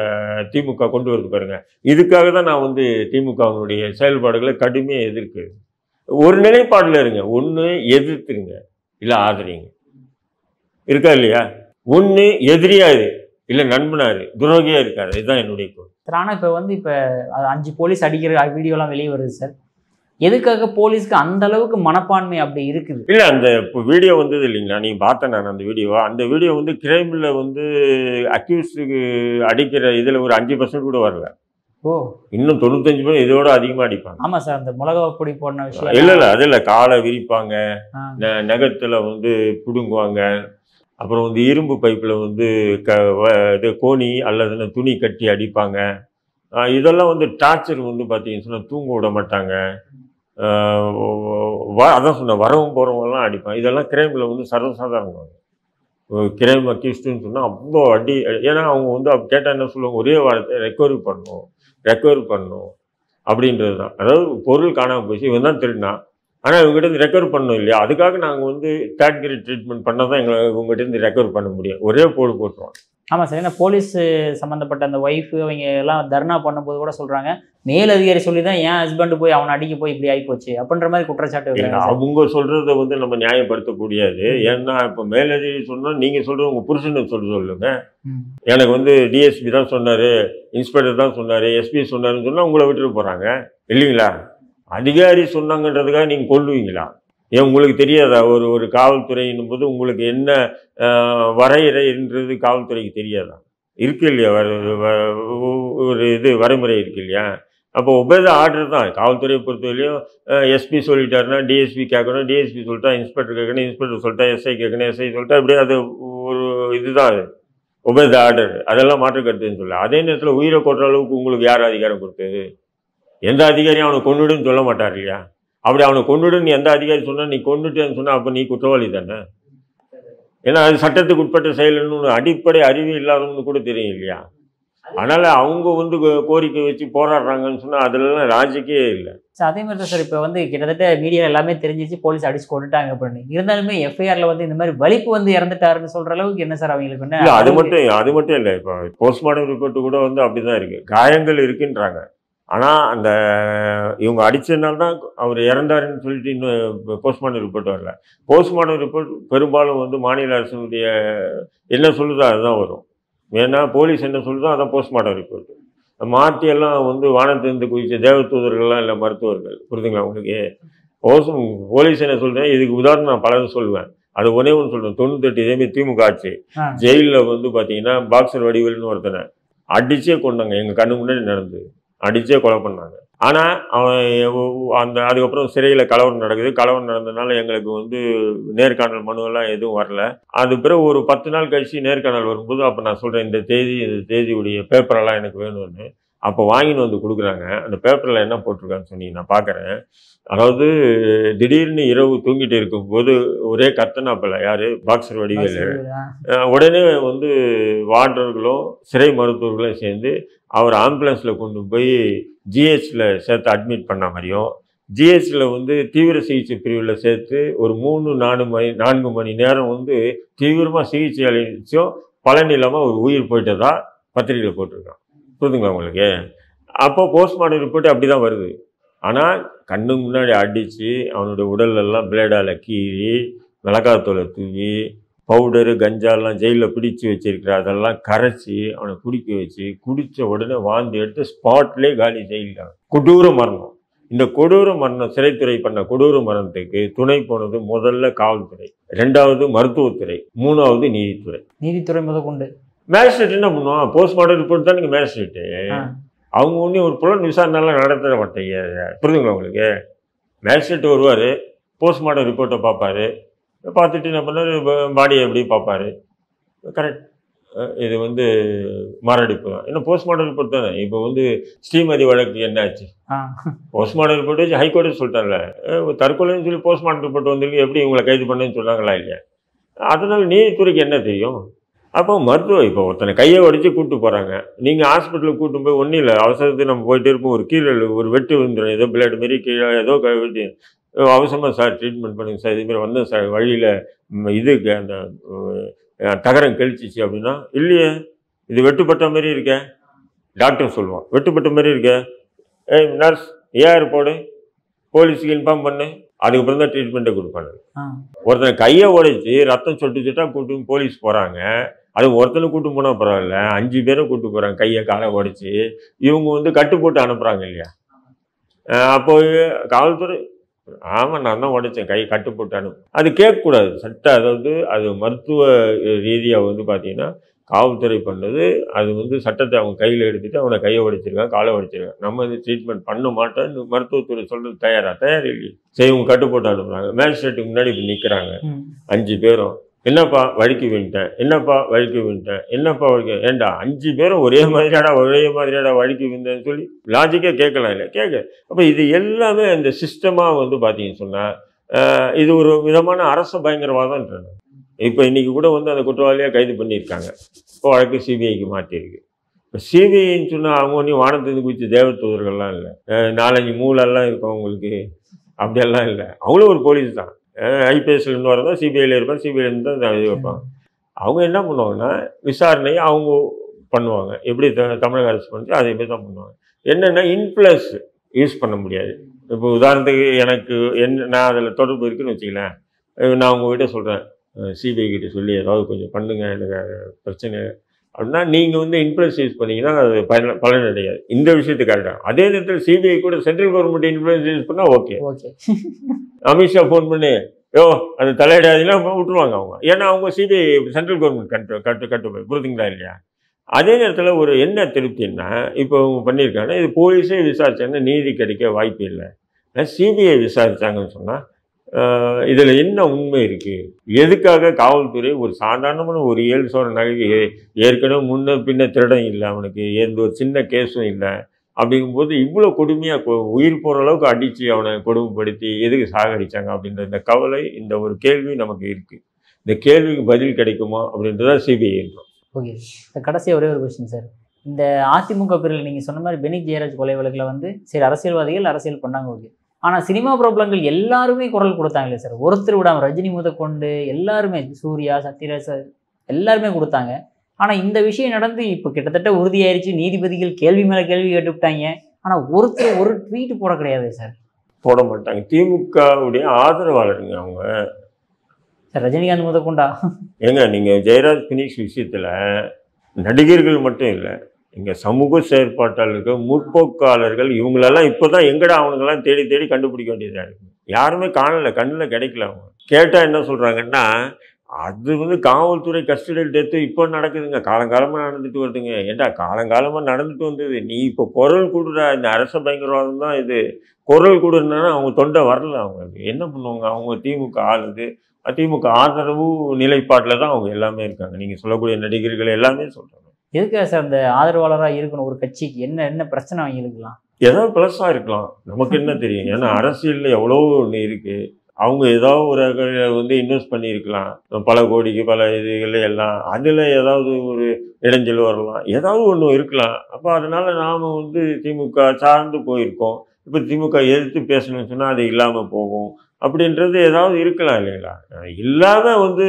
Speaker 1: திமுக கொண்டு வருது பாருங்க. இதுக்காக தான் நான் வந்து திமுகவினுடைய செயல்பாடுகளை கடுமையாக எதிர்க்கு. ஒரு நிலைப்பாடில் இருங்க. ஒன்று எதிர்த்துருங்க, இல்லை ஆதரிங்க. இருக்கா இல்லையா? ஒன்று எதிரியாரு, இல்லை நண்பனாரு, துரோகியா இருக்காரு. இதுதான் என்னுடைய கோரிக்கை.
Speaker 2: ஆனால் இப்போ வந்து இப்போ 5 போலீஸ் அடிக்கிற வீடியோலாம் வெளியே வருது சார். எதுக்காக போலீஸ்க்கு அந்த அளவுக்கு மனப்பான்மை அப்படி இருக்குது?
Speaker 1: இல்லை, அந்த இப்போ வீடியோ வந்தது இல்லைங்களா, நீ பார்த்தேன் நான் அந்த வீடியோ. அந்த வீடியோ வந்து கிரைமில் வந்து அக்யூஸ்டுக்கு அடிக்கிற இதில் ஒரு 5% கூட வரல.
Speaker 2: ஓ,
Speaker 1: இன்னும் 95% இதோட அதிகமாக அடிப்பாங்க.
Speaker 2: ஆமாம் சார், அந்த மிளகா பொடி போன விஷயம்.
Speaker 1: இல்லை அது இல்லை, காலை விரிப்பாங்க, நகத்தில் வந்து பிடுங்குவாங்க, அப்புறம் வந்து இரும்பு பைப்பில் வந்து இது கோணி அல்லது துணி கட்டி அடிப்பாங்க. இதெல்லாம் வந்து டார்ச்சர் வந்து பார்த்தீங்கன்னு சொன்னால் தூங்க விட மாட்டாங்க. அதான் சொன்ன வரவும் போகிறவங்கலாம் அடிப்பாங்க. இதெல்லாம் கிரைமில் வந்து சர்வசாதாரணம். கிரைம் அக்யூஸ்டுன்னு சொன்னால் அவ்வளோ அடி. ஏன்னா அவங்க வந்து கேட்டால் என்ன சொல்லுவாங்க, ஒரே வாரத்தை ரெக்கவரி பண்ணணும் அப்படின்றது தான். அதாவது பொருள் காணாமல் போச்சு, இவன் தான் திருடினா, ஆனால் இவங்ககிட்ட ரெக்கவர் பண்ணணும் இல்லையா? அதுக்காக நாங்கள் வந்து தேர்ட் கிரேட் ட்ரீட்மெண்ட் பண்ணால் தான் எங்களை இவங்ககிட்ட ரெக்கவர் பண்ண முடியும். ஒரே போட்டுருவோம்.
Speaker 2: ஆமாம் சார். ஏன்னா போலீஸ் சம்மந்தப்பட்ட அந்த ஒய்ஃபு அவங்க எல்லாம் தர்ணா பண்ணும்போது கூட சொல்கிறாங்க, மேலதிகாரி சொல்லி தான் என் ஹஸ்பண்டு போய் அவனை அடிக்க போய் இப்படி ஆகிப்போச்சு அப்படின்ற மாதிரி குற்றச்சாட்டு.
Speaker 1: அவங்க சொல்கிறத வந்து நம்ம நியாயப்படுத்த முடியாது. ஏன்னா இப்போ மேலதிகாரி சொன்னால் நீங்கள் சொல்கிறது உங்கள் புருஷனுக்கு சொல்லுங்க. எனக்கு வந்து டிஎஸ்பி தான் சொன்னார், இன்ஸ்பெக்டர் தான் சொன்னார், எஸ்பி சொன்னாருன்னு சொன்னால் உங்களை விட்டுட்டு போகிறாங்க இல்லைங்களா? அதிகாரி சொன்னாங்கன்றதுக்காக நீங்கள் கொள்ளுவீங்களா? ஏன் உங்களுக்கு தெரியாதா? ஒரு காவல்துறையினும் போது உங்களுக்கு என்ன வரையறைன்றது காவல்துறைக்கு தெரியாதா? இருக்கு இல்லையா? ஒரு இது வரைமுறை இருக்கு இல்லையா? அப்போ ஒபேத ஆர்டர் தான். காவல்துறையை பொறுத்தவரையிலையும் எஸ்பி சொல்லிட்டாருன்னா டிஎஸ்பி கேட்கணும், டிஎஸ்பி சொல்லிட்டா இன்ஸ்பெக்டர் கேட்கணும், இன்ஸ்பெக்டர் சொல்லிட்டா எஸ்ஐ கேட்கணும், எஸ்ஐ சொல்லிட்டா இப்படியே அது ஒரு இதுதான் அது ஒபேத ஆர்டர். அதெல்லாம் மாற்று கருத்துன்னு சொல்ல. அதே நேரத்தில் உயிரை கொட்டுற அளவுக்கு உங்களுக்கு யார் அதிகாரம் கொடுத்தது? எந்த அதிகாரியும் அவனை கொண்டுடுன்னு சொல்ல மாட்டார் இல்லையா? அப்படி அவனை கொண்டுடுன்னு எந்த அதிகாரி சொன்னால் நீ கொண்டுட்டேன்னு சொன்னால் அப்போ நீ குற்றவாளி தானே. ஏன்னா அது சட்டத்துக்கு உட்பட்ட செயல்னு அடிப்படை அறிவு இல்லாதவங்க கூட தெரியும் இல்லையா? அதனால் அவங்க வந்து கோரிக்கை வச்சு போராடுறாங்கன்னு சொன்னால் அதுலலாம் ராஜிக்கே இல்லை.
Speaker 2: சார் அதே மாதிரி தான் சார். இப்போ வந்து கிட்டத்தட்ட மீடியா எல்லாமே தெரிஞ்சிச்சு போலீஸ் அடிச்சு கொண்டுட்டாங்க அப்படின்னு. இருந்தாலுமே எஃப்ஐஆரில் வந்து இந்த மாதிரி வலிப்பு வந்து இறந்துட்டாருன்னு சொல்கிற அளவுக்கு என்ன சார் அவங்களுக்கு என்ன?
Speaker 1: இல்லை, அது மட்டும் இல்லை. இப்போ போஸ்ட்மார்ட்டம் ரிப்போர்ட்டு கூட வந்து அப்படி தான் இருக்குது. காயங்கள் இருக்குன்றாங்க. ஆனால் அந்த இவங்க அடித்ததுனால தான் அவர் இறந்தாருன்னு சொல்லிட்டு இன்னும் போஸ்ட்மார்ட்டம் ரிப்போர்ட் வரல. போஸ்ட்மார்ட்டம் ரிப்போர்ட் பெரும்பாலும் வந்து மாநில அரசுடைய என்ன சொல்லுதோ அதுதான் வரும். ஏன்னா போலீஸ் என்ன சொல்லுதோ அதான் போஸ்ட்மார்ட்டம் ரிப்போர்ட். மாற்றியெல்லாம் வந்து வானத்திலிருந்து குதிச்ச தேவதூதர்கள்லாம் இல்லை மருத்துவர்கள். புரியுதுங்களா உங்களுக்கு? போலீஸ் என்ன சொல்கிறேன், இதுக்கு உதாரணம் நான் பலரும் சொல்லுவேன். அது ஒன்றே ஒன்று சொல்லுவேன். 98 இதேமாரி திமுக ஆட்சி ஜெயிலில் வந்து பார்த்தீங்கன்னா பாக்ஸர் வடிவேல்னு ஒருத்தனை அடிச்சே கொண்டாங்க. எங்கள் கண்ணு முன்னாடி நடந்தது. அடித்தே கொலை பண்ணாங்க. ஆனால் அவன் அதுக்கப்புறம் சிறையில் கலவரம் நடக்குது. கலவரம் நடந்ததுனால எங்களுக்கு வந்து நேர்காணல் மனுவெல்லாம் எதுவும் வரல. அது பிறகு ஒரு 10 நாள் கழிச்சு நேர்காணல் வரும்போது அப்போ நான் சொல்கிறேன், இந்த தேதியுடைய பேப்பரெல்லாம் எனக்கு வேணும்னு. அப்போ வாங்கின்னு வந்து கொடுக்குறாங்க. அந்த பேப்பரில் என்ன போட்டிருக்கான்னு சொன்னீங்க நான் பார்க்குறேன். அதாவது திடீர்னு இரவு தூங்கிட்டு இருக்கும்போது ஒரே கத்தனாப்பில் யார் பாக்ஸர் வடிவேல். உடனே வந்து வார்டர்களும் சிறை மருத்துவர்களும் சேர்ந்து அவர் ஆம்புலன்ஸில் கொண்டு போய் ஜிஹெச்சில் சேர்த்து அட்மிட் பண்ண மாதிரியும், ஜிஹெச்சில் வந்து தீவிர சிகிச்சை பிரிவில் சேர்த்து ஒரு 4 மணி நேரம் வந்து தீவிரமாக சிகிச்சை அளிச்சும் பலன் இல்லாமல் ஒரு உயிர் போயிட்டதா பத்திரிகையில் போட்டிருக்கான். புரியுதுங்களா உங்களுக்கு? அப்போ போஸ்ட்மார்ட்டம் ரிப்போர்ட் அப்படி தான் வருது. ஆனால் கண்ணு முன்னாடி அடித்து அவனுடைய உடலெல்லாம் பிளேடால் கீறி மிளகாத்தூளை தூவி பவுடரு கஞ்சாலாம் ஜெயிலில் பிடிச்சி வச்சிருக்கிற அதெல்லாம் கரைச்சி அவனை குடிக்க வச்சு குடித்த உடனே வாந்தி எடுத்து ஸ்பாட்லேயே காலி ஜெயிலிட்டாங்க. கொடூர மரணம். இந்த கொடூர மரணம், சிறைத்துறை பண்ண கொடூர மரணத்துக்கு துணை போனது முதல்ல காவல்துறை, 2வது மருத்துவத்துறை, 3வது நீதித்துறை.
Speaker 2: நீதித்துறை முதற்கொண்டு
Speaker 1: மேஜிஸ்ட்ரேட் என்ன பண்ணுவான்? போஸ்ட்மார்ட்டம் ரிப்போர்ட் தான் நீங்கள் மேஜிஸ்ட்ரேட்டு. அவங்க ஒன்றும் ஒரு புலன் விசாரணைலாம் நடத்த மாட்டீங்க. புரிதுங்களா உங்களுக்கு? மேஜிஸ்ட்ரேட் வருவார், போஸ்ட்மார்ட்டம் ரிப்போர்ட்டை பார்ப்பார், பார்த்துட்டு என்ன பண்ணார், பாடியை எப்படி பார்ப்பார். கரெக்ட், இது வந்து மாரடைப்பு தான். ஏன்னா போஸ்ட்மார்ட்டம் ரிப்போர்ட் தானே. இப்போ வந்து ஸ்ரீமதி வழக்கு என்னாச்சு? போஸ்ட்மார்ட்டம் ரிப்போர்ட் வச்சு ஹைகோர்ட்டு சொல்லிட்டாங்கல்ல, தற்கொலைன்னு சொல்லி போஸ்ட்மார்ட்டம் ரிப்போர்ட் வந்துருக்கு, எப்படி இவங்களை கைது பண்ணுன்னு சொன்னாங்களா இல்லையா? அதனால் நீதித்துறைக்கு என்ன தெரியும்? அப்போ மருத்துவம், இப்போ ஒருத்தனை கையை உடைச்சி கூப்பிட்டு போகிறாங்க, நீங்கள் ஹாஸ்பிட்டலுக்கு கூப்பிட்டு போய் ஒன்றும் இல்லை, அவசரத்துக்கு நம்ம போயிட்டே இருப்போம், ஒரு கீழே ஒரு வெட்டு விழுந்துடும், ஏதோ பிளட் மாரி கீழே ஏதோ வெட்டி அவசரமாக சார் ட்ரீட்மெண்ட் பண்ணுங்க சார், இதுமாரி வந்தேன் சார், வழியில் இதுக்கு அந்த தகரம் கழிச்சிச்சு அப்படின்னா, இல்லையே இது வெட்டுப்பட்ட மாதிரி இருக்கே, டாக்டர் சொல்லுவான், வெட்டுப்பட்ட மாதிரி இருக்கே, ஏய் நர்ஸ் ஏஆர் போடு, போலீஸுக்கு இன்ஃபார்ம் பண்ணு, அதுக்கப்புறம் தான் ட்ரீட்மெண்ட்டை கொடுப்பாங்க. ஒருத்தனை கையை உடைச்சி ரத்தம் சொட்டு சொட்டா கூட்டு போலீஸ் போகிறாங்க, அது ஒருத்தனை கூட்டு போனால் பரவாயில்ல, 5 பேரை கூட்டு போகிறாங்க கையை காலை உடைச்சி, இவங்க வந்து கட்டு போட்டு அனுப்புகிறாங்க இல்லையா? அப்போ காவல்துறை, ஆமாம் நான் தான் உடைச்சேன், கை கட்டு போட்டு அனுப்பு, அது கேட்கக்கூடாது சட்டம். அதாவது அது மருத்துவ ரீதியாக வந்து பார்த்தீங்கன்னா காவல்துறை பண்ணது, அது வந்து சட்டத்தை அவங்க கையில் எடுத்துகிட்டு அவனை கையை உடைச்சிருக்காங்க, காலை உடைச்சிருக்காங்க, நம்ம இது ட்ரீட்மெண்ட் பண்ண மாட்டோம், மருத்துவத்துறை சொல்கிறது தயார் இல்லையே, சரி இவங்க கட்டு போட்டு அனுப்புகிறாங்க. மேஜிஸ்ட்ரேட்டுக்கு முன்னாடி இப்போ நிற்கிறாங்க 5 பேரும், என்னப்பா வழுக்கி விட்டேன், என்னப்பா வழுக்கி விட்டேன், என்னப்பா வழுக்க, ஏண்டா 5 பேரும் ஒரே மாதிரியாடா வழுக்கி விந்தேன்னு சொல்லி லாஜிக்கே கேட்கலாம் இல்லை, கேட்க. அப்போ இது எல்லாமே இந்த சிஸ்டமாக வந்து பார்த்தீங்கன்னு சொன்னால் இது ஒரு விதமான அரச பயங்கரவாதம்ன்றது. இப்போ இன்றைக்கி கூட வந்து அந்த குற்றவாளியாக கைது பண்ணியிருக்காங்க, இப்போ வழக்கு சிபிஐக்கு மாற்றிருக்கு. இப்போ சிபிஐன்னு சொன்னால் அவங்க ஒன்றும் வானத்துக்கு குறித்து தேவதூதர்கள்லாம் இல்லை, 4-5 மூலெல்லாம் இருக்கும் அவங்களுக்கு, அப்படியெல்லாம் இல்லை, அவங்களும் ஒரு போலீஸ் தான். ஐபிஎஸ்ல இருந்து வரதான் சிபிஐயில் இருப்பாங்க, சிபிஐலேருந்து தான் இது வைப்பாங்க. அவங்க என்ன பண்ணுவாங்கன்னா விசாரணையை அவங்க பண்ணுவாங்க, எப்படி தமிழக அரசு பண்ணுச்சு அதே மாதிரி தான் பண்ணுவாங்க. என்னென்னா இன்ஃப்ளூயன்ஸ் யூஸ் பண்ண முடியாது. இப்போ உதாரணத்துக்கு எனக்கு நான் அதில் தொடர்பு இருக்குதுன்னு வச்சுக்கலாம், நான் உங்கள்கிட்ட சொல்கிறேன், சிபிஐ கிட்ட சொல்லி ஏதாவது கொஞ்சம் பண்ணுங்க எனக்கு பிரச்சனை அப்படின்னா, நீங்கள் வந்து இன்ஃப்ளூயன்ஸ் யூஸ் பண்ணிங்கன்னா அது பலன் அடையாது. இந்த விஷயத்துக்காக அதே நேரத்தில் சிபிஐ கூட சென்ட்ரல் கவர்மெண்ட் இன்ஃப்ளூயன்ஸ் யூஸ் பண்ணால் ஓகே. அமித்ஷா ஃபோன் பண்ணி அந்த தலையிடாதெல்லாம் விட்டுருவாங்க அவங்க, ஏன்னா அவங்க சிபிஐ சென்ட்ரல் கவர்மெண்ட் கட்டுப்பாடு, புரியுதுங்களா இல்லையா? அதே நேரத்தில் ஒரு என்ன திருப்தின்னா, இப்போ அவங்க பண்ணியிருக்காங்கன்னா இது போலீஸே விசாரிச்சாங்கன்னா நீதி கிடைக்க வாய்ப்பு இல்லை, சிபிஐ விசாரித்தாங்கன்னு சொன்னால் இதில் என்ன உண்மை இருக்குது, எதுக்காக காவல்துறை ஒரு சாதாரணமான ஒரு 7 சவரன் நகைக்கு ஏற்கனவே முன்ன பின்ன திருடம் இல்லை, அவனுக்கு எந்த ஒரு சின்ன கேஸும் இல்லை, அப்படிங்கும்போது இவ்வளோ கொடுமையாக உயிர் போகிற அளவுக்கு அடித்து அவனை கொடுமைப்படுத்தி எதுக்கு சாகடிச்சாங்க அப்படின்ற இந்த கவலை, இந்த ஒரு கேள்வி நமக்கு இருக்குது. இந்த கேள்விக்கு பதில் கிடைக்குமா அப்படின்றத சிபிஐ இருக்கும்.
Speaker 2: ஓகே, கடைசியாக ஒரே ஒரு கொஸ்டின் சார், இந்த அதிமுக பிரிவில் நீங்கள் சொன்ன மாதிரி பெனிக் ஜெயராஜ் கொலை வழக்கில் வந்து சரி அரசியல்வாதிகள் அரசியல் பண்ணாங்க, ஓகே, ஆனால் சினிமா பிரபலங்கள் எல்லாருமே குரல் கொடுத்தாங்களே சார், ஒருத்தர் விடாமல் ரஜினி முதற்கொண்டு எல்லாருமே, சூர்யா, சத்யராஜ் சார் எல்லாருமே கொடுத்தாங்க. ஆனால் இந்த விஷயம் நடந்து இப்போ கிட்டத்தட்ட உறுதியாயிருச்சு, நீதிபதிகள் கேள்வி மேலே கேள்வி கேட்டுவிட்டாங்க, ஆனால் ஒருத்தர் ஒரு ட்வீட் போட கிடையாது சார்,
Speaker 1: போட மாட்டாங்க. திமுகவுடைய ஆதரவாளருங்க அவங்க
Speaker 2: சார், ரஜினிகாந்த் முதற்கொண்டா.
Speaker 1: ஏங்க நீங்கள் ஜெயராஜ் பினிக்ஸ் விஷயத்தில் நடிகர்கள் மட்டும் இல்லை, இங்கே சமூக செயற்பாட்டாளர்கள், முற்போக்காளர்கள், இவங்களெல்லாம் இப்போ தான் எங்கடா அவனுங்கெல்லாம் தேடி தேடி கண்டுபிடிக்க வேண்டியதாக இருக்குது. யாருமே காணலை, கண்ணில் கிடைக்கல. அவங்க கேட்டால் என்ன சொல்கிறாங்கன்னா, அது வந்து காவல்துறை கஸ்டடியல் டெத்து இப்போ நடக்குதுங்க, காலங்காலமாக நடந்துட்டு வருதுங்க. ஏண்டா காலங்காலமாக நடந்துட்டு வந்தது, நீ இப்போ குரல் கொடுற இந்த அரச பயங்கரவாதம் தான் இது, குரல் கொடுன்னா அவங்க தொண்டை வரல, அவங்க என்ன பண்ணுவாங்க, அவங்க திமுக ஆளுது, அதிமுக ஆதரவு நிலைப்பாட்டில் தான் அவங்க எல்லாமே இருக்காங்க. நீங்கள் சொல்லக்கூடிய நடிகர்கள் எல்லாமே சொல்கிறாங்க.
Speaker 2: எதுக்காக சார் அந்த ஆதரவாளராக இருக்கணும் ஒரு கட்சிக்கு, என்ன பிரச்சனை வாங்கியிருக்கலாம்,
Speaker 1: ஏதாவது ப்ளஸ்ஸாக இருக்கலாம், நமக்கு என்ன தெரியும். ஏன்னா அரசியலில் எவ்வளோ ஒன்று இருக்குது, அவங்க ஏதாவது ஒரு வந்து இன்வெஸ்ட் பண்ணியிருக்கலாம், பல கோடிக்கு பல இதுகள் எல்லாம், அதில் ஏதாவது ஒரு இடைஞ்சல் வரலாம், ஏதாவது ஒன்று இருக்கலாம். அப்போ அதனால் நாம் வந்து திமுக சார்ந்து போயிருக்கோம், இப்போ திமுக எதிர்த்து பேசணும்னு சொன்னால் அது இல்லாமல் போகும் அப்படின்றது ஏதாவது இருக்கலாம் இல்லைங்களா? இல்லாமல் வந்து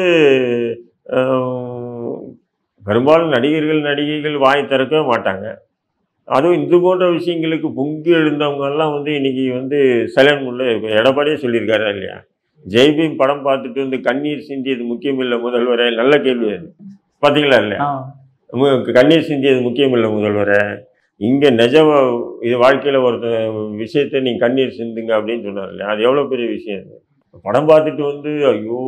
Speaker 1: பெரும்பாலும் நடிகைகள் வாய் திறக்கவே மாட்டாங்க. அதுவும் இது போன்ற விஷயங்களுக்கு பொங்கி எழுந்தவங்கெல்லாம் வந்து இன்றைக்கி வந்து சைலண்ட் மூடில் இப்போ எடப்பாடியே சொல்லியிருக்காரா இல்லையா, ஜெய்பீம் படம் பார்த்துட்டு வந்து கண்ணீர் சிந்தியது முக்கியம் இல்லை முதல்வரே, நல்ல கேள்வி அது. பார்த்தீங்களா இல்லையா? கண்ணீர் சிந்தியது முக்கியம் இல்லை முதல்வரே, இங்கே நிஜ இது வாழ்க்கையில் ஒரு விஷயத்தை நீ கண்ணீர் சிந்துங்க அப்படின்னு சொன்னார் இல்லையா? அது எவ்வளோ பெரிய விஷயம் அது. படம் பார்த்துட்டு வந்து ஐயோ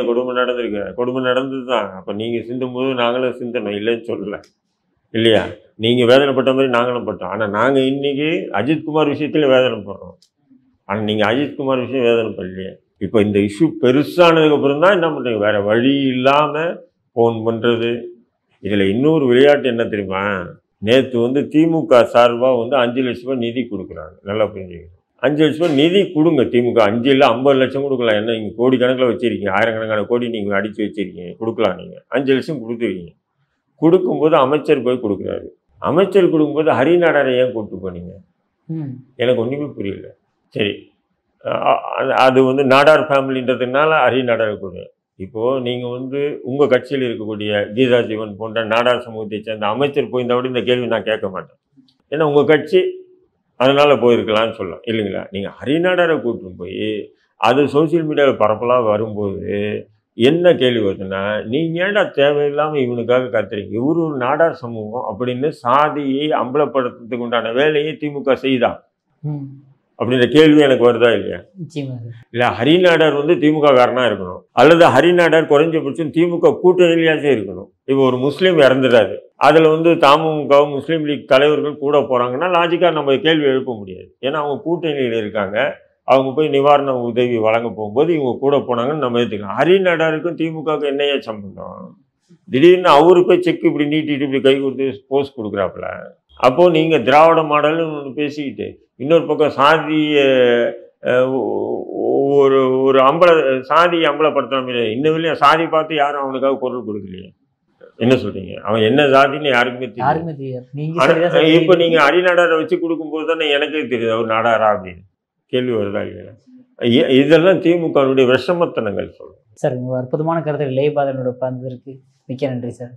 Speaker 1: கொடுமை நடந்திருக்கு, கொடுமை நடந்தது தான். அப்போ நீங்கள் சிந்தும் போது நாங்களும் சிந்தணும், இல்லைன்னு சொல்லலை இல்லையா? நீங்கள் வேதனைப்பட்ட மாதிரி நாங்களும் பட்டோம். ஆனால் நாங்கள் இன்றைக்கி அஜித்குமார் விஷயத்தில் வேதனைப்படுறோம். ஆனால் நீங்கள் அஜித்குமார் விஷயம் வேதனைப்படலையே. இப்போ இந்த இஷ்யூ பெருசானதுக்கப்புறம் தான் என்ன பண்ணுறீங்க, வேறு வழி இல்லாமல் ஃபோன் பண்ணுறது. இதில் இன்னொரு விளையாட்டு என்ன தெரியுமா? நேற்று வந்து திமுக சார்பாக வந்து 5 லட்ச ரூபாய் நிதி கொடுக்குறாங்க. நல்லா புரிஞ்சுக்கணும். 5 லட்ச ரூபாய் நிதி கொடுங்க. திமுக 5 இல்லை 50 லட்சம் கொடுக்கலாம். என்ன நீங்கள் கோடிக்கணக்கில் வச்சுருக்கீங்க, ஆயிரக்கணக்கான கோடி நீங்கள் அடித்து வச்சுருக்கீங்க, கொடுக்கலாம். நீங்கள் 5 லட்சம் கொடுத்துருக்கீங்க. கொடுக்கும்போது அமைச்சர் போய் கொடுக்குறாரு. அமைச்சர் கொடுக்கும்போது ஹரிநாடரை ஏன் கூப்பிட்டு போனீங்க? எனக்கு ஒன்றுமே புரியல. சரி, அது வந்து நாடார் ஃபேமிலின்றதுனால ஹரிநாடரை கொடுங்க. இப்போது நீங்கள் வந்து உங்கள் கட்சியில் இருக்கக்கூடிய கீதா ஜீவன் போன்ற நாடார் சமூகத்தை சேர்ந்த அமைச்சர் போயிருந்தா கூட இந்த கேள்வி நான் கேட்க மாட்டேன். ஏன்னா உங்கள் கட்சி அதனால் போயிருக்கலான்னு சொல்லலாம் இல்லைங்களா? நீங்கள் ஹரிநாடரை கூப்பிட்டு போய் அது சோசியல் மீடியாவில் பரப்பலாக வரும்போது என்ன கேள்வி வருதுன்னா, நீங்கள் ஏன்டா தேவையில்லாமல் இவனுக்காக கத்துறீங்க? இவர் ஒரு நாடார் சமூகம் அப்படின்னு சாதியை அம்பலப்படுத்துறதுக்கு உண்டான வேலையை திமுக செய்தா அப்படின்ற கேள்வி எனக்கு வருதா இல்லையா? இல்லை ஹரிநாடர் வந்து திமுக காரனாக இருக்கணும், அல்லது ஹரிநாடர் குறைஞ்சபட்சம் திமுக கூட்டணியிலேயாச்சே இருக்கணும். இப்போ ஒரு முஸ்லீம் இறந்துடாரு, அதில் வந்து தமுக முஸ்லீம் லீக் தலைவர்கள் கூட போகிறாங்கன்னா லாஜிக்காக நம்ம கேள்வி எழுப்ப முடியாது. ஏன்னா அவங்க கூட்டணியில் இருக்காங்க, அவங்க போய் நிவாரண உதவி வழங்க போகும்போது இவங்க கூட போனாங்கன்னு நம்ம ஏற்றுக்கலாம். ஹரிநாடருக்கும் திமுகவுக்கு என்னையா சம்பந்தம்? திடீர்னு அவரு போய் செக் இப்படி நீட்டிட்டு இப்படி கை கொடுத்து போஸ்ட் கொடுக்குறாப்புல. அப்போது நீங்கள் திராவிட மாடல்னு ஒன்று பேசிக்கிட்டு இன்னொரு பக்கம் சாதிய ஒரு சாதியை அம்பலப்படுத்துகிற மாதிரி இன்னும் இல்லையா? சாதி பார்த்து யாரும் அவனுக்காக குரல் கொடுக்கலையே. என்ன சொல்றீங்க? அவன் என்ன ஜாதின்னு யாருக்குமே தெரியும். இப்போ நீங்கள் ஹரிநாடரை வச்சு கொடுக்கும்போது தானே எனக்கே தெரியுது அவர் நாடாரா அப்படின்னு கேள்வி வருதா இல்லையா? இதெல்லாம் திமுகவுடைய விஷமத்தனங்கள் சொல்லுங்கள்
Speaker 2: சார். உங்கள் அற்புதமான கருத்துக்கள் லேபாதனோட பந்ததற்கு மிக்க நன்றி சார்.